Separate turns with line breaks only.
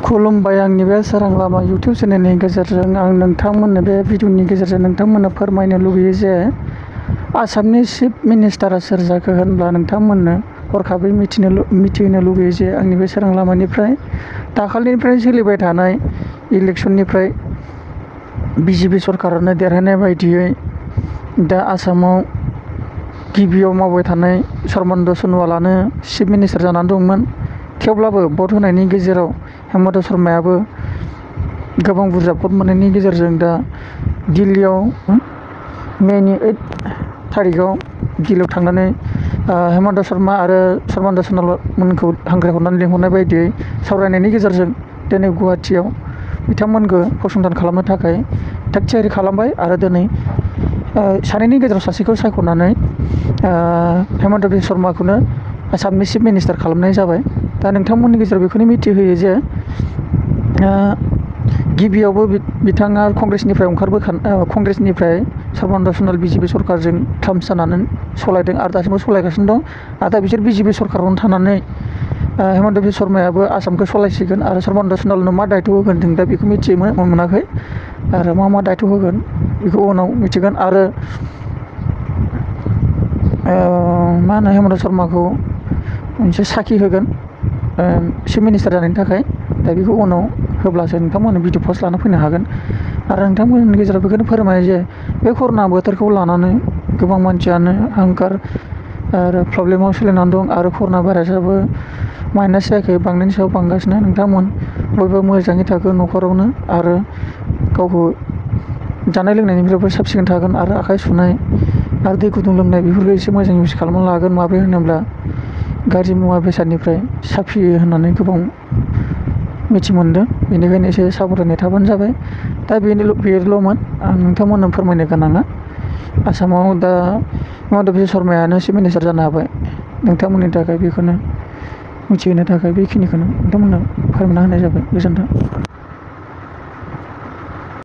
खुलुमबाय आंनि बे सोरां लामा इउटिउब चेनेलनि गेजेरजों आं नोंथांमोननो बे भिडिअनि गेजेरजों नोंथांमोननो फोरमायनो लुगैयो जे आसामनि चिफ मिनिस्टारा सोर जाखो होनब्ला नोंथांमोननो हरखाबै मिथिहोनो लुगैयो जे आंनि बे सोरां लामानिफ्राय दाखालिनिफ्राय सोलिबाय थानाय इलेक्सननिफ्राय बिजेपि सरकारानो देरहानाय बायदियै दा आसामाव गिबियाव मावबाय थानाय सर्बानन्द सन'वालानो चिफ मिनिस्टार जानानै दंमोन। थेवब्लाबो भट होनायनि गेजेराव हेमन्त शर्मायाबो गोबां बुरजा भट मोननायनि गेजेरजों दा दिल्लीयाव मेनि 8 थारिखआव दिल्लीयाव थांनानै हेमन्त शर्मा आरो सर्बानन्द सन'वालमोनखौ हांख्रायहरनानै लिंहरनाय बायदियै सावरायनायनि गेजेरजों दिनै गुवाहाटियाव बिथांमोनखौ फसंथान खालामनो थाखाय थाग थियारि खालामबाय आरो दिनै सानैनि गेजेराव सासेखौ सायख'नानै हेमन्त शर्माखौनो आसामनि चिफ मिनिस्टार खालामनाय जाबाय। दा नोंथांमोननि गेजेराव बेखौनो मिथिहोयो जे गिबियावबो बिथाङा कंग्रेसनिफ्राय सर्बानन्द सन'वाल बिजेपि सरकारजों थार्म्स जानानै सलायदों आरो दासिमबो सलायगासिनो दं। आरो दा बिसोर बिजेपि सरकारावनो थानानै हेमन्त शर्मायाबो आसामखौ सलायसिगोन आरो सर्बानन्द सन'वालनो मा दायथ' होगोन जों दा बेखौ मोनाखै आरो मा दायथ' होगोन बेखौ उनाव मिथिगोन। आरो हेमन्त शर्माखौ मोनसे साखि होगोन चिफ मिनिस्टार जानायनि थाखाय। दा बेखौ उनाव होब्लासो नोंथांमोननो भिडिअ पस्ट लाना फैनो हागोन। आरो नोंथांमोननि गेजेराव बेखौनो फोरमायो जे बे कर'ना बोथोरखौ लानानै गोबां मानसियानो हांखार आरो प्रब्लेमाव सोलिनानै दं आरो कर'ना भाइरासआबो माइनास जायाखै, बांनायनि सायाव बांगासिनो। नोंथांमोन बयबो मोजाङै थागोन न'खरावनो आरो गावखौ जानाय लोंनायनिफ्रायबो साब सिखोन थागोन आरो आखाइ सुनाय आरो दै गुदुं लोंनाय बेफोरखौ एसे मोजां इउज खालामना लागोन। माब्रै होनोब्ला गाज्रि मुवा बेसादनिफ्राय साफियो होननानै गोबां मिथि मोनदों, बेनिखायनो एसे साबधानै थाबानो जाबाय। दा बेल'मोन आं नोंथांमोननो फोरमायनो गोनाङा। आसामाव दा हेमन्त शर्मायानो चिफ मिनिस्टार जानो हाबाय। नोंथांमोननि थाखाय बेखौनो मिथिहोनो थाखाय बेखिनिखौनो नोंथांमोननो फोरमायना होनाय जाबाय। गोजोन्थों।